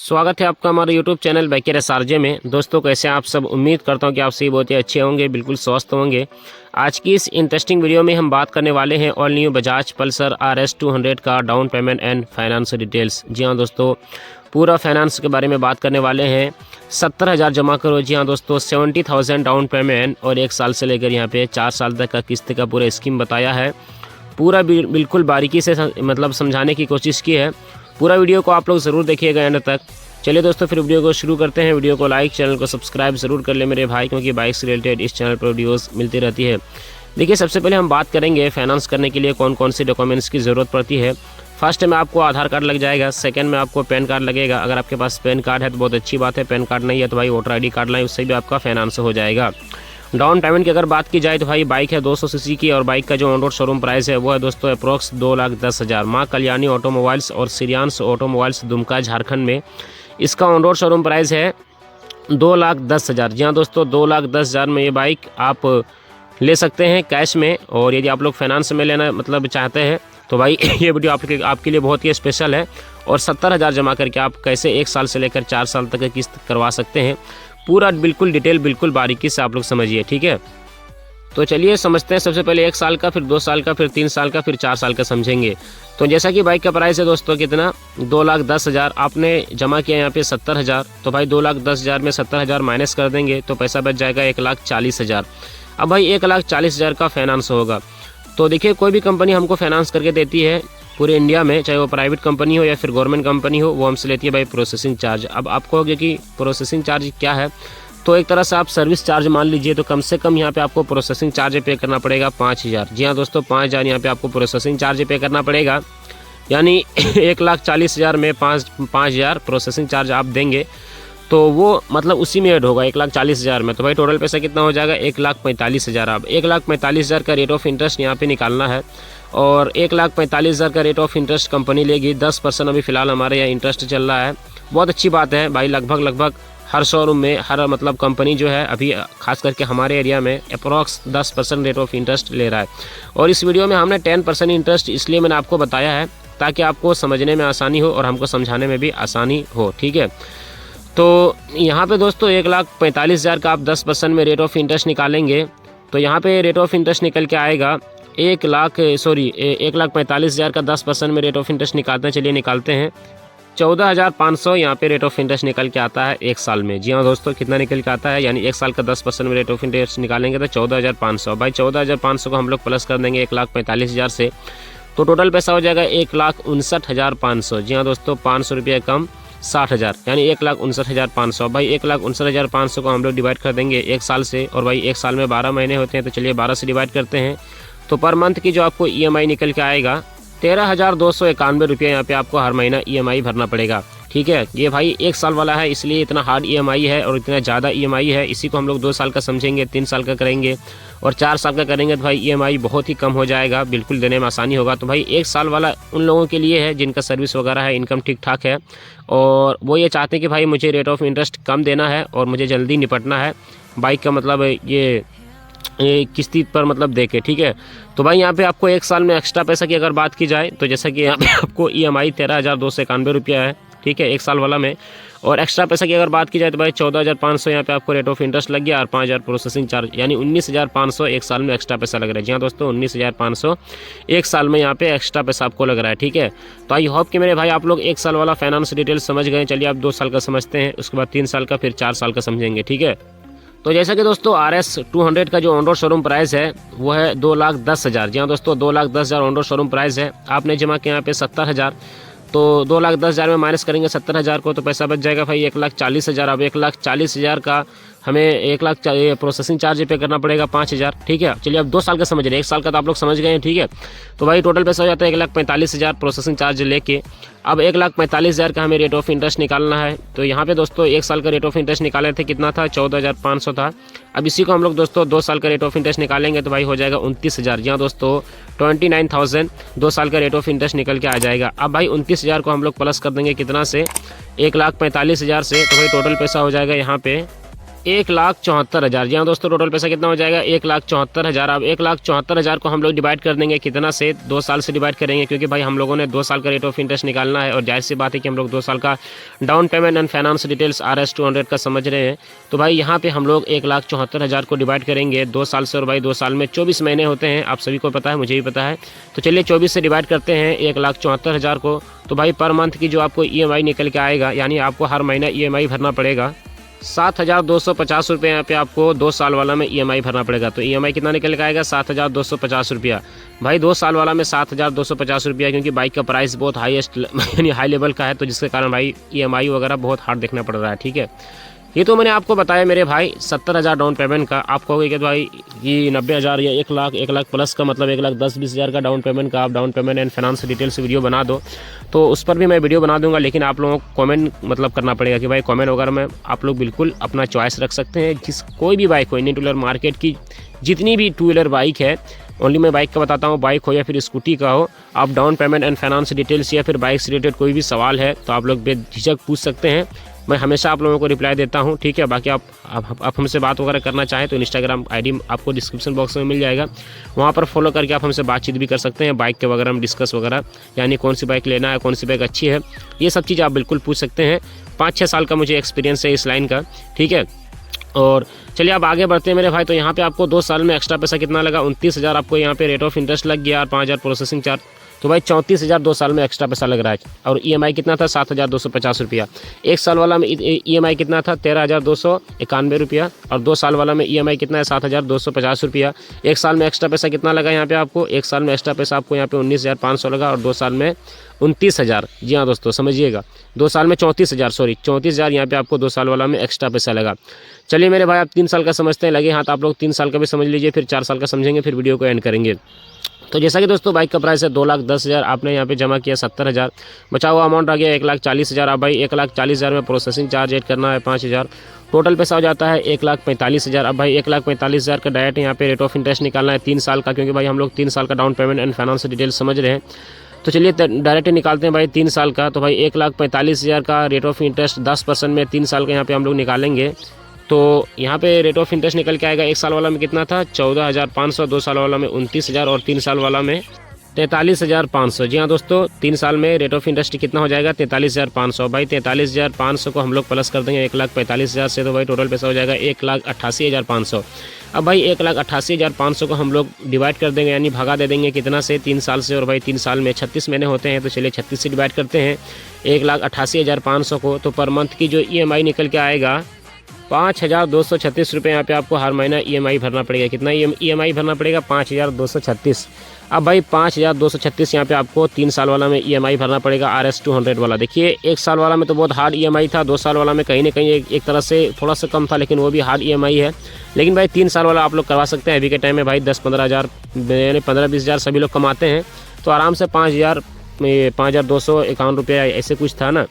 स्वागत है आपका हमारे YouTube चैनल बाइकर एसआरजे में। दोस्तों कैसे आप सब, उम्मीद करता हूं कि आप सभी बहुत ही अच्छे होंगे, बिल्कुल स्वस्थ होंगे। आज की इस इंटरेस्टिंग वीडियो में हम बात करने वाले हैं all new Bajaj Pulsar RS 200 का down payment and finance details. जी हाँ दोस्तों, पूरा फाइनेंस के बारे में बात करने वाले हैं। 70,000 जमा करो। जी हाँ दोस्तों, 70,000 डाउन पेमेंट और 1 साल से लेकर यहाँ पे 4 साल तक का किस्त का पूरा स्कीम बताया है। पूरा बिल्कुल बारीकी से मतलब समझाने की कोशिश की है। पूरा वीडियो को आप लोग ज़रूर देखिएगा एंड तक। चलिए दोस्तों, फिर वीडियो को शुरू करते हैं। वीडियो को लाइक, चैनल को सब्सक्राइब ज़रूर कर ले मेरे भाई, क्योंकि बाइक से रिलेटेड इस चैनल पर वीडियोस मिलती रहती है। देखिए, सबसे पहले हम बात करेंगे फाइनेंस करने के लिए कौन कौन से डॉक्यूमेंट्स की ज़रूरत पड़ती है। फर्स्ट में आपको आधार कार्ड लग जाएगा, सेकंड में आपको पैन कार्ड लगेगा। अगर आपके पास पैन कार्ड है तो बहुत अच्छी बात है, पैन कार्ड नहीं है तो भाई वोटर ID कार्ड लाएं, उससे भी आपका फाइनेंस हो जाएगा। डाउन पेमेंट की अगर बात की जाए तो भाई बाइक है 200 सीसी की, और बाइक का जो ऑन रोड शोरूम प्राइस है वो है दोस्तों अप्रॉक्स 2,10,000। माँ कल्याणी ऑटोमोबाइल्स और श्रीयांश ऑटोमोबाइल्स दुमका झारखंड में इसका ऑन रोड शोरूम प्राइस है 2,10,000। जी हाँ दोस्तों, 2,10,000 में ये बाइक आप ले सकते हैं कैश में। और यदि आप लोग फाइनेंस में लेना मतलब चाहते हैं तो भाई ये वीडियो आपके लिए बहुत ही स्पेशल है। और 70,000 जमा करके आप कैसे 1 साल से लेकर 4 साल तक की किस्त करवा सकते हैं, पूरा बिल्कुल डिटेल, बिल्कुल बारीकी से आप लोग समझिए, ठीक है। तो चलिए समझते हैं। सबसे पहले 1 साल का, फिर 2 साल का, फिर 3 साल का, फिर 4 साल का समझेंगे। तो जैसा कि बाइक का प्राइस है दोस्तों कितना, 2,10,000। आपने जमा किया यहाँ पे 70,000, तो भाई 2,10,000 में 70,000 माइनस कर देंगे तो पैसा बच जाएगा 1,40,000। अब भाई 1,40,000 का फाइनेंस होगा। तो देखिए, कोई भी कंपनी हमको फाइनेंस करके देती है पूरे इंडिया में, चाहे वो प्राइवेट कंपनी हो या फिर गवर्नमेंट कंपनी हो, वो हमसे लेती है भाई प्रोसेसिंग चार्ज। अब आप कहोगे कि प्रोसेसिंग चार्ज क्या है, तो एक तरह से आप सर्विस चार्ज मान लीजिए। तो कम से कम यहाँ पे आपको प्रोसेसिंग चार्ज पे करना पड़ेगा 5,000। जी हाँ दोस्तों, 5,000 यहाँ पे आपको प्रोसेसिंग चार्ज पे करना पड़ेगा। यानी 1,40,000 में 5,000 प्रोसेसिंग चार्ज आप देंगे तो वो मतलब उसी में ऐड होगा 1,40,000 में। तो भाई टोटल पैसा कितना हो जाएगा, 1,45,000। अब 1,45,000 का रेट ऑफ इंटरेस्ट यहाँ पे निकालना है, और 1,45,000 का रेट ऑफ इंटरेस्ट कंपनी लेगी। 10% अभी फिलहाल हमारे यहाँ इंटरेस्ट चल रहा है। बहुत अच्छी बात है भाई, लगभग हर शोरूम में, हर मतलब कंपनी जो है अभी खास करके हमारे एरिया में अप्रॉक्स 10% रेट ऑफ इंटरेस्ट ले रहा है। और इस वीडियो में हमने 10% इंटरेस्ट इसलिए मैंने आपको बताया है ताकि आपको समझने में आसानी हो और हमको समझाने में भी आसानी हो, ठीक है। तो यहाँ पे दोस्तों 1,45,000 का आप 10% में रेट ऑफ इंटरेस्ट निकालेंगे तो यहाँ पे रेट ऑफ इंटरेस्ट निकल के आएगा 1,45,000 का 10% में रेट ऑफ इंटरेस्ट निकालते हैं। चलिए निकालते हैं, 14,500 यहाँ पे रेट ऑफ इंटरेस्ट निकल के आता है 1 साल में। जी हाँ दोस्तों, कितना निकल के आता है, यानी 1 साल का 10% में रेट ऑफ इंटरेस्ट निकालेंगे तो 14,500। भाई 14,500 को हम लोग प्लस कर देंगे 1,45,000 से, तो टोटल पैसा हो जाएगा 1,59,500। जी हाँ दोस्तों, 500 रुपये कम 60,000, यानी 1,59,500। भाई 1,59,500 को हम लोग डिवाइड कर देंगे 1 साल से, और भाई 1 साल में 12 महीने होते हैं तो चलिए 12 से डिवाइड करते हैं। तो पर मंथ की जो आपको EMI निकल के आएगा 13,291 रुपये यहाँ पे आपको हर महीना EMI भरना पड़ेगा, ठीक है। ये भाई 1 साल वाला है इसलिए इतना हार्ड EMI है और इतना ज़्यादा EMI है। इसी को हम लोग 2 साल का समझेंगे, 3 साल का करेंगे और 4 साल का करेंगे तो भाई EMI बहुत ही कम हो जाएगा, बिल्कुल देने में आसानी होगा। तो भाई 1 साल वाला उन लोगों के लिए है जिनका सर्विस वगैरह है, इनकम ठीक ठाक है, और वो ये चाहते हैं कि भाई मुझे रेट ऑफ इंटरेस्ट कम देना है और मुझे जल्दी निपटना है बाइक का, मतलब ये किस्ती पर मतलब देके, ठीक है। तो भाई यहाँ पे आपको 1 साल में एक्स्ट्रा पैसा की अगर बात की जाए तो जैसा कि यहाँ पे आपको EMI 13,291 रुपया है, ठीक है, 1 साल वाला में। और एक्स्ट्रा पैसा की अगर बात की जाए तो भाई 14,500 यहाँ पे आपको रेट ऑफ इंटरेस्ट लग गया और 5,000 प्रोसेसिंग चार्ज, यानी 19,500 1 साल में एक्स्ट्रा पैसा लग रहा है। जी हाँ दोस्तों, 19,500 1 साल में यहाँ पे एक्स्ट्रा पैसा आपको लग रहा है, ठीक है। तो आई होप कि मेरे भाई आप लोग 1 साल वाला फाइनेंस डिटेल समझ गए। चलिए आप 2 साल का समझते हैं, उसके बाद 3 साल का, फिर 4 साल का समझेंगे, ठीक है। तो जैसा कि दोस्तों RS 200 का जो ऑन रोड शोरूम प्राइस है वो है 2,10,000। जी हाँ दोस्तों, 2,10,000 ऑन रोड शोरूम प्राइस है। आपने जमा किया यहाँ पे 70,000, तो 2,10,000 में माइनस करेंगे 70,000 को तो पैसा बच जाएगा भाई 1,40,000। अब 1,40,000 का हमें 1,00,000 प्रोसेसिंग चार्ज पे करना पड़ेगा 5,000, ठीक है। चलिए अब 2 साल का समझ रहे हैं, 1 साल का तो आप लोग समझ गए हैं, ठीक है। तो भाई टोटल पैसा हो जाता है 1,45,000 प्रोसेसिंग चार्ज लेके। अब 1,45,000 का हमें रेट ऑफ इंटरेस्ट निकालना है। तो यहाँ पे दोस्तों 1 साल का रेट ऑफ इंटरेस्ट निकाले थे, कितना था, 14,500 था। अब इसी को हम लोग दोस्तों 2 साल का रेट ऑफ इंटरेस्ट निकालेंगे तो भाई हो जाएगा 29,000। जी हाँ दोस्तों, 29,000 2 साल का रेट ऑफ इंटरेस्ट निकल के आ जाएगा। अब भाई 29,000 को हम लोग प्लस कर देंगे कितना से, 1,45,000 से, तो भाई टोटल पैसा हो जाएगा यहाँ पे 1,74,000। जी हाँ दोस्तों, टोटल पैसा कितना हो जाएगा 1,74,000। अब 1,74,000 को हम लोग डिवाइड कर देंगे कितना से, 2 साल से डिवाइड करेंगे, क्योंकि भाई हम लोगों ने 2 साल का रेट ऑफ इंटरेस्ट निकालना है और जाहिर सी बात है कि हम लोग 2 साल का down payment and finance details RS-200 का समझ रहे हैं। तो भाई यहाँ पे हम लोग 1,74,000 को डिवाइड करेंगे 2 साल से, और भाई 2 साल में 24 महीने होते हैं, आप सभी को पता है, मुझे भी पता है। तो चलिए 24 से डिवाइड करते हैं 1,74,000 को। तो भाई पर मंथ की जो आपको EMI निकल के आएगा, यानी आपको हर महीना EMI भरना पड़ेगा 7,250 रुपये। यहाँ पे आपको 2 साल वाला में EMI भरना पड़ेगा। तो EMI कितना निकल के आएगा 7,250 रुपया। भाई 2 साल वाला में 7,250 रुपया, क्योंकि बाइक का प्राइस बहुत हाईएस्ट यानी हाई लेवल का है, तो जिसके कारण भाई EMI वगैरह बहुत हार्ड देखना पड़ रहा है। ठीक है, ये तो मैंने आपको बताया मेरे भाई 70,000 डाउन पेमेंट का। आप कहोगे कि भाई ये 90,000 या 1 लाख प्लस का, मतलब 1,10,20,000 का डाउन पेमेंट का आप down payment and finance details video बना दो, तो उस पर भी मैं वीडियो बना दूंगा। लेकिन आप लोगों को कमेंट मतलब करना पड़ेगा कि भाई कमेंट वगैरह में आप लोग बिल्कुल अपना चॉइस रख सकते हैं। कोई भी बाइक हो, इंडियन टू व्हीलर मार्केट की जितनी भी 2 व्हीलर बाइक है, ओनली मैं बाइक का बताता हूँ, बाइक हो या फिर स्कूटी का हो, आप down payment and finance details या फिर बाइक से रिलेटेड कोई भी सवाल है तो आप लोग बेझिझक पूछ सकते हैं। मैं हमेशा आप लोगों को रिप्लाई देता हूं। ठीक है, बाकी आप हमसे बात वगैरह करना चाहें तो इंस्टाग्राम ID आपको डिस्क्रिप्शन बॉक्स में मिल जाएगा, वहां पर फॉलो करके आप हमसे बातचीत भी कर सकते हैं। बाइक के वगैरह में डिस्कस वगैरह, यानी कौन सी बाइक लेना है, कौन सी बाइक अच्छी है, ये सब चीज़ आप बिल्कुल पूछ सकते हैं। 5-6 साल का मुझे एक्सपीरियंस है इस लाइन का। ठीक है, और चलिए अब आगे बढ़ते हैं मेरे भाई। तो यहाँ पे आपको 2 साल में एक्स्ट्रा पैसा कितना लगा, 29,000 आपको यहाँ पे रेट ऑफ इंटरेस्ट लग गया और 5,000 प्रोसेसिंग चार्ज। तो भाई 34,000 2 साल में एक्स्ट्रा पैसा लग रहा है। और EMI कितना था 7,250 रुपया। 1 साल वाला में EMI कितना था 13,291 रुपया, और 2 साल वाला में EMI कितना है 7,250 रुपया। 1 साल में एक्स्ट्रा पैसा कितना लगा यहाँ पे आपको, 1 साल में एक्स्ट्रा पैसा आपको यहाँ पे 19,500 लगा, और 2 साल में 29,000। जी हाँ दोस्तों, समझिएगा, 2 साल में 34,000 यहाँ पे आपको 2 साल वाला में एक्स्ट्रा पैसा लगा। चलिए मेरे भाई, आप 3 साल का समझते हैं, लगे हाथ आप लोग 3 साल का भी समझ लीजिए, फिर 4 साल का समझेंगे, फिर वीडियो को एंड करेंगे। तो जैसा कि दोस्तों बाइक का प्राइस है 2,10,000, आपने यहाँ पे जमा किया 70,000, बचा हुआ अमाउंट आ गया 1,40,000। अब भाई 1,40,000 में प्रोसेसिंग चार्ज ऐड करना है 5,000, टोटल पैसा हो जाता है 1,45,000। अब भाई 1,45,000 का डायरेक्ट यहाँ पे रेट ऑफ इंटरेस्ट निकालना है 3 साल का, क्योंकि भाई हम लोग 3 साल का down payment and finance detail समझ रहे हैं। तो चलिए डायरेक्ट निकालते हैं भाई 3 साल का। तो भाई 1,45,000 का रेट ऑफ इंटरेस्ट 10% में 3 साल का यहाँ पे हम लोग निकालेंगे। तो यहाँ पे रेट ऑफ इंटरेस्ट निकल के आएगा। 1 साल वाला में कितना था 14,500, 2 साल वाला में 29,000 और 3 साल वाला में 43,500। जी हाँ दोस्तों, 3 साल में रेट ऑफ इंटरेस्ट कितना हो जाएगा 43,500। भाई 43,500 को हम लोग प्लस कर देंगे 1,45,000 से, तो भाई टोटल पैसा हो जाएगा 1,88,500। अब भाई 1,88,500 को हम लोग डिवाइड कर देंगे, यानी भगा दे देंगे कितना से 3 साल से, और भाई 3 साल में 36 महीने होते हैं, तो चलिए 36 से डिवाइड करते हैं 1,88,500 को। तो पर मंथ की जो EMI निकल के आएगा 5,236 रुपये यहाँ पे आपको हर महीना EMI भरना पड़ेगा। कितना EMI भरना पड़ेगा 5,236। अब भाई 5,236 यहाँ पे आपको 3 साल वाला में EMI भरना पड़ेगा RS-200 वाला। देखिए 1 साल वाला में तो बहुत हार्ड EMI था, 2 साल वाला में कहीं ना कहीं एक तरह से थोड़ा सा कम था, लेकिन वो भी हार्ड EMI है। लेकिन भाई 3 साल वाला आप लोग करवा सकते हैं। अभी के टाइम में भाई 10-15 हज़ार यानी 15-20 हज़ार सभी लोग कमाते हैं, तो आराम से 5,251 रुपया ऐसे कुछ था ना,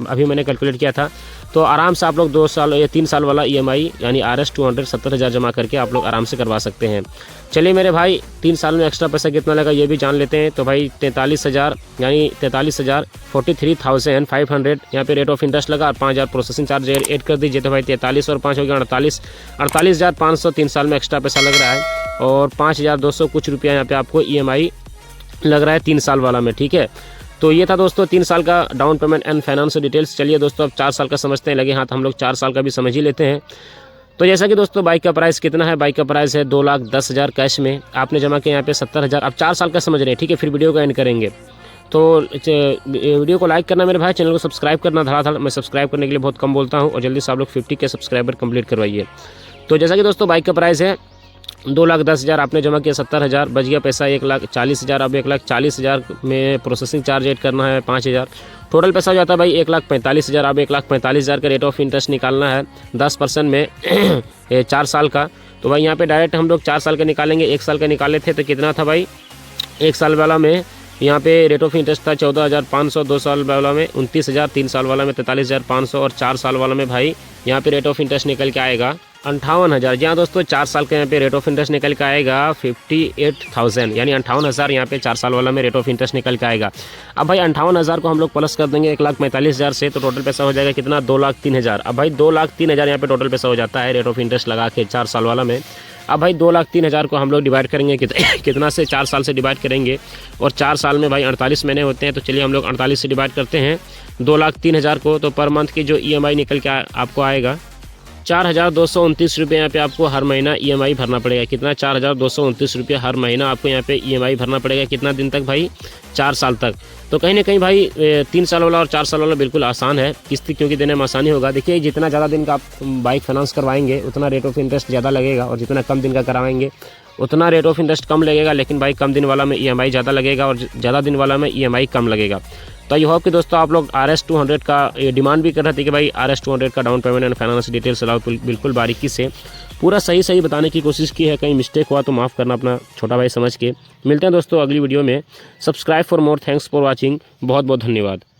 अभी मैंने कैलकुलेट किया था। तो आराम से आप लोग 2 साल या 3 साल वाला EMI यानी RS-200 70,000 जमा करके आप लोग आराम से करवा सकते हैं। चलिए मेरे भाई 3 साल में एक्स्ट्रा पैसा कितना लगा ये भी जान लेते हैं। तो भाई 43,000 यानी 43,500 यहाँ पे रेट ऑफ इंटरेस्ट लगा, और 5,000 प्रोसेसिंग चार्ज ऐड कर दीजिए। तो भाई 43 और 5 हो गया 48,500 3 साल में एक्स्ट्रा पैसा लग रहा है, और 5,200 कुछ रुपया यहाँ पे आपको EMI लग रहा है 3 साल वाला में। ठीक है, तो ये था दोस्तों 3 साल का down payment and finance details. चलिए दोस्तों अब 4 साल का समझते हैं, लगे हाथ हम लोग 4 साल का भी समझ ही लेते हैं। तो जैसा कि दोस्तों बाइक का प्राइस कितना है, बाइक का प्राइस है 2,10,000 कैश में, आपने जमा किया यहाँ पे 70,000। अब 4 साल का समझ रहे हैं, ठीक है, फिर वीडियो को एंड करेंगे। तो वीडियो को लाइक करना मेरे भाई, चैनल को सब्सक्राइब करना धड़ाधड़। मैं सब्सक्राइब करने के लिए बहुत कम बोलता हूँ, और जल्दी से आप लोग 50 के सब्सक्राइबर कंप्लीट करवाइए। तो जैसा कि दोस्तों बाइक का प्राइस है 2,10,000, आपने जमा किया 70,000, बच गया पैसा 1,40,000। अब 1,40,000 में प्रोसेसिंग चार्ज ऐड करना है 5,000, टोटल पैसा हो जाता है भाई 1,45,000। अब 1,45,000 का रेट ऑफ इंटरेस्ट निकालना है 10% में 4 साल का। तो भाई यहाँ पे डायरेक्ट हम लोग 4 साल का निकालेंगे। 1 साल का निकाले थे तो कितना था भाई, 1 साल वाला में यहाँ पे रेट ऑफ इंटरेस्ट था 14,500, 2 साल वाला में 29,000, 3 साल वाला में 43,500, और 4 साल वाला में भाई यहाँ पे रेट ऑफ इंटरेस्ट निकल के आएगा 58,000। जी हाँ दोस्तों, 4 साल का यहाँ पे रेट ऑफ इंटरेस्ट निकल के आएगा 58,000, यानी 58,000 यहाँ पे 4 साल वाला में रेट ऑफ इंटरेस्ट निकल के आएगा। अब भाई 58,000 को हम लोग प्लस कर देंगे 1,45,000 से, तो टोटल पैसा हो जाएगा कितना, 2,03,000। अब भाई 2,03,000 यहाँ पे टोटल पैसा हो जाता है रेट ऑफ इंटरेस्ट लगा के 4 साल वाला में। अब भाई 2,03,000 को हम लोग डिवाइड करेंगे कितना से, 4 साल से डिवाइड करेंगे, और 4 साल में भाई 48 महीने होते हैं, तो चलिए हम लोग 48 से डिवाइड करते हैं 2,03,000 को। तो पर मंथ की जो EMI निकल के आपको आएगा 4,229 रुपये यहाँ पे आपको हर महीना EMI भरना पड़ेगा। कितना, 4,229 रुपये हर महीना आपको यहाँ पे EMI भरना पड़ेगा। कितना दिन तक भाई, 4 साल तक। तो कहीं ना कहीं भाई 3 साल वाला और 4 साल वाला बिल्कुल आसान है, किस्त क्योंकि देने में आसानी होगा। देखिए जितना ज़्यादा दिन का आप बाइक फाइनेंस करवाएंगे उतना रेट ऑफ इंटरेस्ट ज़्यादा लगेगा, और जितना कम दिन का करवाएंगे उतना रेट ऑफ इंटरेस्ट कम लगेगा। लेकिन भाई कम दिन वाला में EMI ज़्यादा लगेगा और ज़्यादा दिन वाला में EMI कम लगेगा। तो आई होप कि दोस्तों आप लोग RS200 का डिमांड भी कर रहे थे कि भाई RS200 का down payment and finance details बिल्कुल बारीकी से पूरा सही बताने की कोशिश की है। कहीं मिस्टेक हुआ तो माफ़ करना अपना छोटा भाई समझ के। मिलते हैं दोस्तों अगली वीडियो में। Subscribe for more, thanks for watching, बहुत बहुत धन्यवाद।